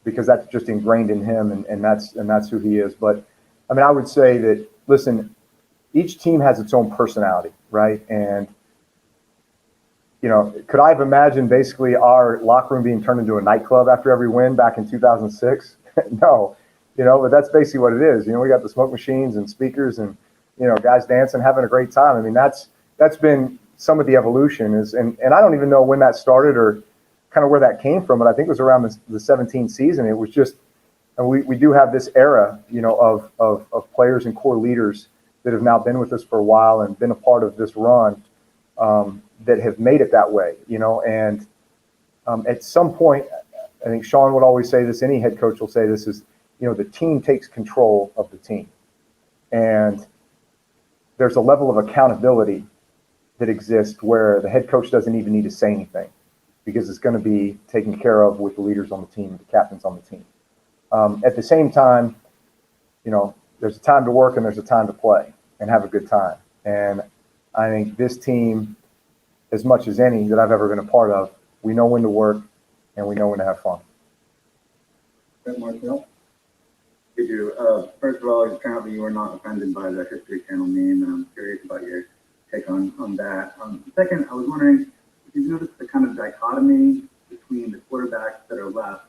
because that's just ingrained in him, and that's who he is. But I mean, I would say that, listen, each team has its own personality, right? And could I have imagined basically our locker room being turned into a nightclub after every win back in 2006? No, but that's basically what it is. We got the smoke machines and speakers and, guys dancing, having a great time. I mean, that's been some of the evolution and I don't even know when that started or kind of where that came from, but I think it was around the 17 season. It was just, and we do have this era, of players and core leaders that have now been with us for a while and been a part of this run, that have made it that way, and at some point, I think Sean would always say this, any head coach will say this, is, the team takes control of the team. And there's a level of accountability that exists where the head coach doesn't even need to say anything because it's going to be taken care of with the leaders on the team, the captains on the team. At the same time, there's a time to work and there's a time to play and have a good time. And I think this team, as much as any that I've ever been a part of, we know when to work and we know when to have fun. Marcel? Did you, first of all, apparently you were not offended by the History Channel meme, and I'm curious about your take on that. Second, I was wondering if you've noticed the kind of dichotomy between the quarterbacks that are left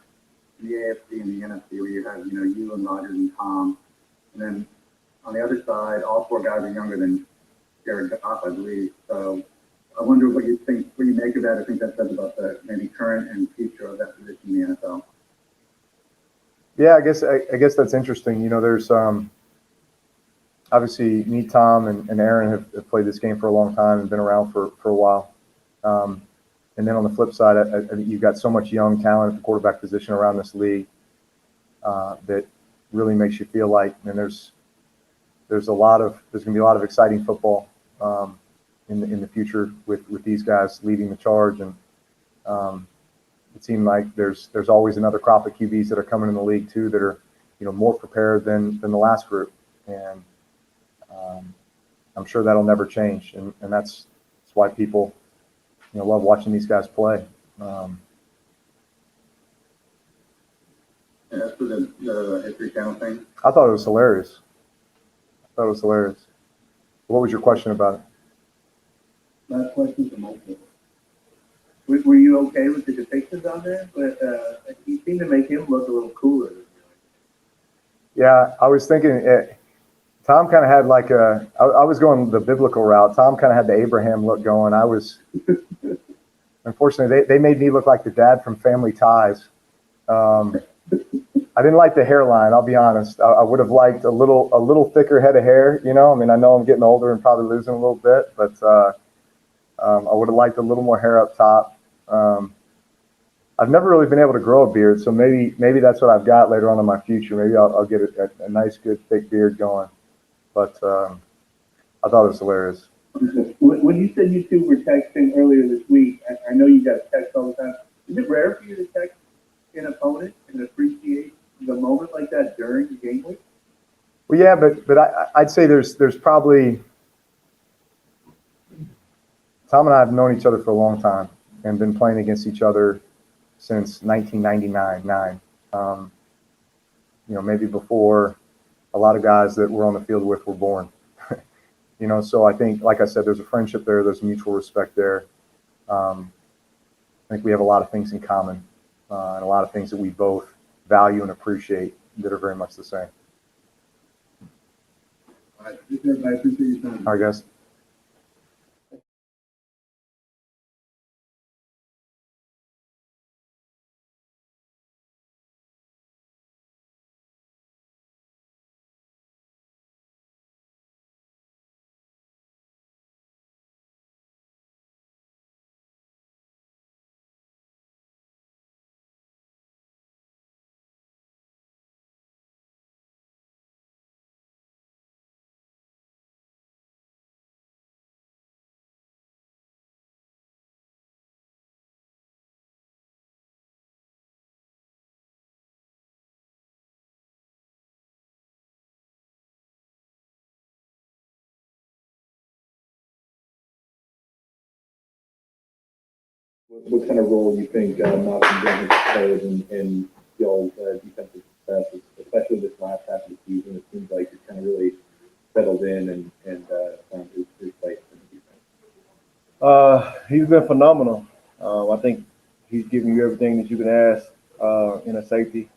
in the AFC and the NFC, where you have, you and Rodgers and Tom, and then on the other side, all four guys are younger than Jared Goff, I believe. So I wonder what you think, what you make of that. I think that says about the maybe current and future of that position in the NFL. Yeah, I guess that's interesting. There's obviously me, Tom, and Aaron have played this game for a long time and been around for a while. And then on the flip side, I think you've got so much young talent at the quarterback position around this league that really makes you feel like, and there's going to be a lot of exciting football in the future with these guys leading the charge. And it seemed like there's always another crop of QBs that are coming in the league too that are more prepared than the last group, and I'm sure that'll never change, and that's why people love watching these guys play. As for the History Channel thing, I thought it was hilarious. What was your question about it? last question for Michael. Were you okay with the depictions on there? But you seem to make him look a little cooler. Yeah, I was thinking Tom kind of had like I was going the biblical route. Tom kind of had the Abraham look going. I was, unfortunately, they made me look like the dad from Family Ties. I didn't like the hairline, I'll be honest. I would have liked a little thicker head of hair, I know I'm getting older and probably losing a little bit, but I would have liked a little more hair up top. I've never really been able to grow a beard, so maybe that's what I've got later on in my future. Maybe I'll get a nice, good, thick beard going. But I thought it was hilarious. When you said you two were texting earlier this week, I know you guys text all the time. Is it rare for you to text an opponent and appreciate the moment like that during the game week? Well, yeah, but I'd say there's probably Tom and I have known each other for a long time and been playing against each other since 1999. Maybe before a lot of guys that we're on the field with were born. So I think, like I said, there's a friendship there. There's mutual respect there. I think we have a lot of things in common and a lot of things that we both value and appreciate that are very much the same. All right, I appreciate your time. All right, guys. What kind of role do you think Malcolm Jenkins played in y'all's defensive success, especially this last half of the season? It seems like it's kind of really settled in and found his place in the defense. He's been phenomenal. I think he's giving you everything that you can ask in a safety,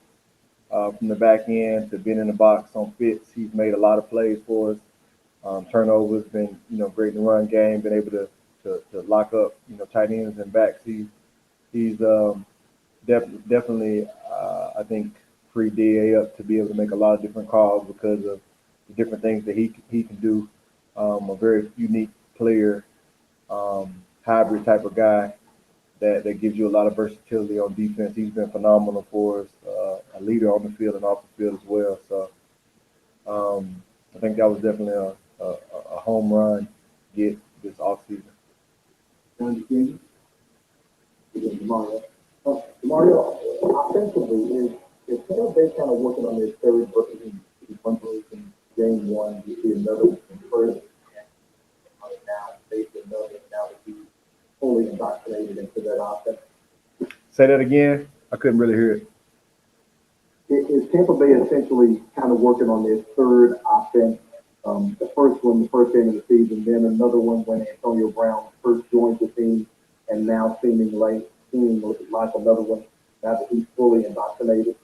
from the back end to being in the box on fits. He's made a lot of plays for us. Turnovers, been great in the run game, been able to lock up tight ends and backs. He's definitely I think freed DA up to be able to make a lot of different calls because of the different things that he can do. A very unique player, hybrid type of guy that gives you a lot of versatility on defense. He's been phenomenal for us, a leader on the field and off the field as well. So I think that was definitely a home run get this offseason. Mario, offensively, is Tampa Bay kind of working on their third version in game one? You see another one first, and now basically another. Now that he's fully indoctrinated into that offense. Say that again. I couldn't really hear it. Is Tampa Bay essentially kind of working on their third offense. The first one, the first game of the season, then another one when Antonio Brown first joined the team, and now seeming like another one now that he's fully indoctrinated.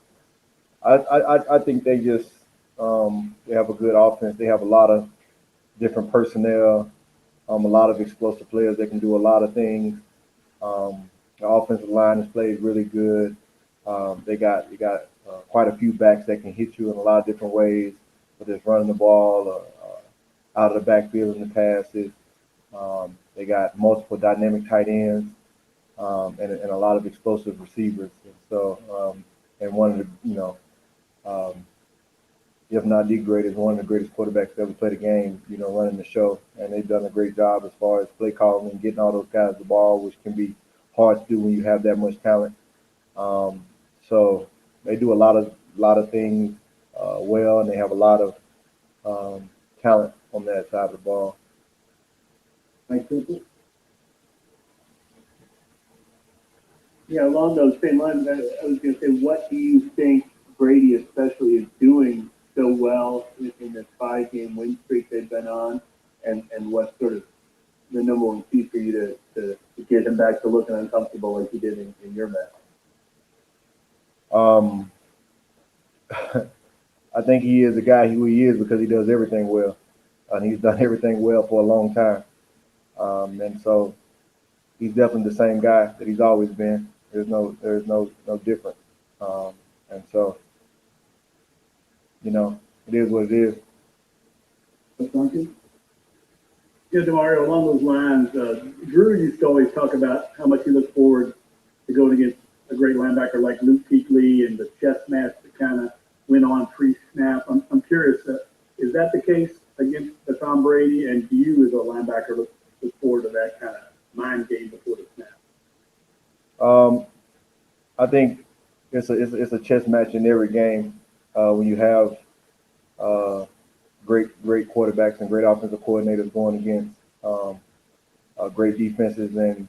I think they just they have a good offense. They have a lot of different personnel, a lot of explosive players that can do a lot of things. The offensive line is played really good. They got quite a few backs that can hit you in a lot of different ways, whether it's running the ball or out of the backfield in the passes. They got multiple dynamic tight ends and a lot of explosive receivers. And so, and one of the, if not the greatest, one of the greatest quarterbacks to ever play the game, running the show. And they've done a great job as far as play calling and getting all those guys the ball, which can be hard to do when you have that much talent. So they do a lot of things well, and they have a lot of talent on that side of the ball. Thank you. Yeah, along those same lines, I was going to say, what do you think Brady especially is doing so well in this 5-game win streak they've been on, and what's sort of the number one key for you to get him back to looking uncomfortable like he did in your match? I think he is the guy who he is because he does everything well. And he's done everything well for a long time. And so he's definitely the same guy that he's always been. There's no difference. And so, it is what it is. Yeah, DeMario, along those lines, Drew used to always talk about how much he looked forward to going against a great linebacker like Luke Kuechly and the chess match that kind of went on pre-snap. I'm curious, is that the case against Tom Brady? And do you, as a linebacker, look forward to that kind of mind game before the snap? I think it's a chess match in every game when you have great quarterbacks and great offensive coordinators going against great defenses and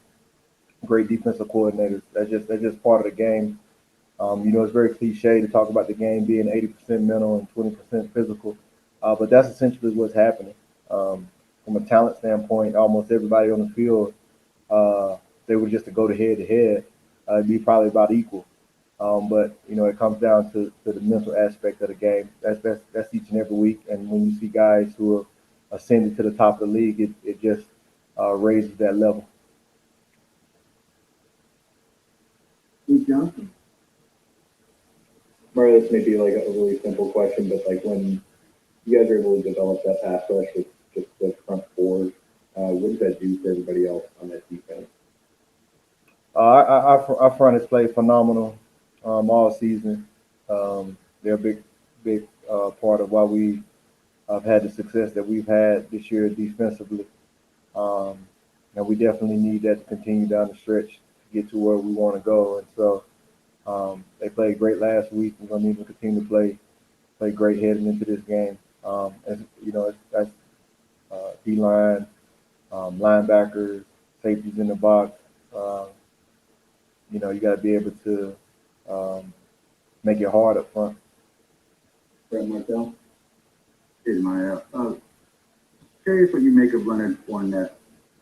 great defensive coordinators. That's just part of the game. It's very cliche to talk about the game being 80% mental and 20% physical, but that's essentially what's happening. From a talent standpoint, almost everybody on the field, they were just to go to head, it'd be probably about equal. But it comes down to the mental aspect of the game. That's each and every week. And when you see guys who are ascending to the top of the league, it just raises that level. Steve Johnson. Mario, this may be like a really simple question, but like when you guys are able to develop that pass rush with just the front four, what does that do for everybody else on that defense? Our front has played phenomenal all season. They're a big part of why we have had the success that we've had this year defensively. And we definitely need that to continue down the stretch to get to where we want to go. And so they played great last week. We're going to need to continue to play great heading into this game. That's D-line, linebackers, safeties in the box. You got to be able to make it hard up front. Brett Martell. Here's my curious what you make of Leonard Fournette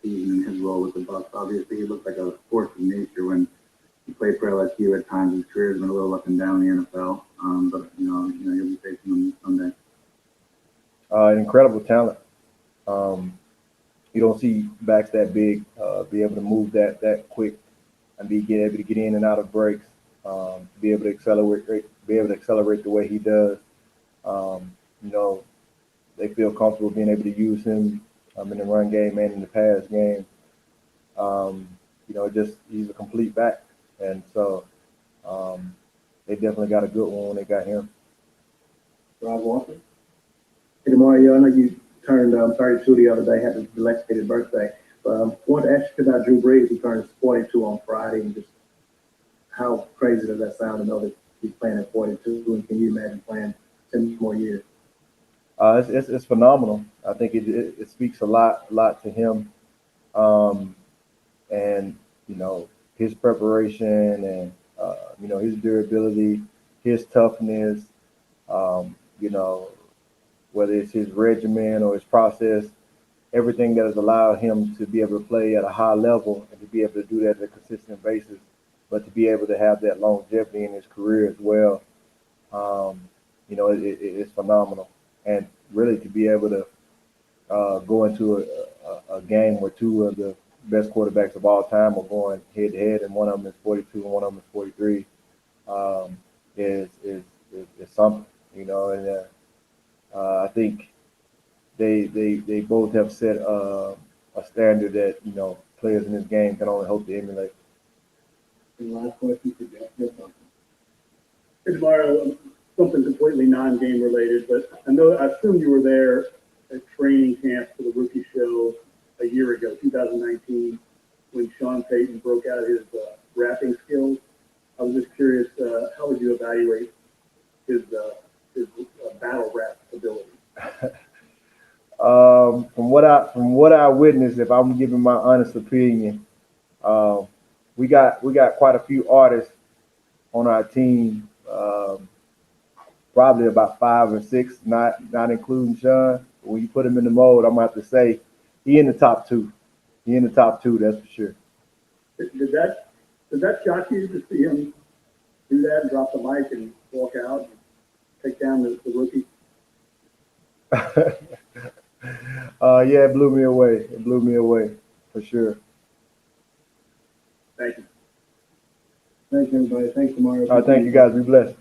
season and his role with the Bucs. Obviously, he looked like a force of nature when he played for LSU. At times, his career has been a little up and down in the NFL. But you'll be facing him Sunday. Incredible talent. You don't see backs that big be able to move that quick and be able to get in and out of breaks. Be able to accelerate the way he does. They feel comfortable being able to use him in the run game and in the pass game. He's a complete back, and so they definitely got a good one when they got him. Rob Walker. Hey, DeMario, I know you turned 32 the other day, had a belated birthday. But I wanted to ask you about Drew Brees, who turned 42 on Friday, and just how crazy does that sound to know that he's playing at 42, and can you imagine playing 10 more years? It's phenomenal. I think it speaks a lot to him, and his preparation and his durability, his toughness, You know, whether it's his regimen or his process, everything that has allowed him to be able to play at a high level and to be able to do that on a consistent basis, but to be able to have that longevity in his career as well. You know, it's phenomenal. And really to be able to go into a game where two of the best quarterbacks of all time are going head to head, and one of them is 42 and one of them is 43, is something, you know. And I think they both have set a standard that, you know, players in this game can only hope to emulate. And last question for Jeff. Hey, tomorrow, something completely non-game related, but I assume you were there at training camp for the rookie show a year ago, 2019, when Sean Payton broke out his rapping skills. I was just curious, how would you evaluate his battle rap ability? From what I witnessed, if I'm giving my honest opinion, we got quite a few artists on our team, probably about 5 or 6, not including Sean. When you put him in the mold, I'm gonna have to say he in the top 2. He in the top 2, that's for sure. Did that shock you to see him do that and drop the mic and walk out and take down the rookie? Yeah, it blew me away. It blew me away for sure. Thank you. Thanks, everybody. Thanks, Mario. Thank you guys. Be blessed.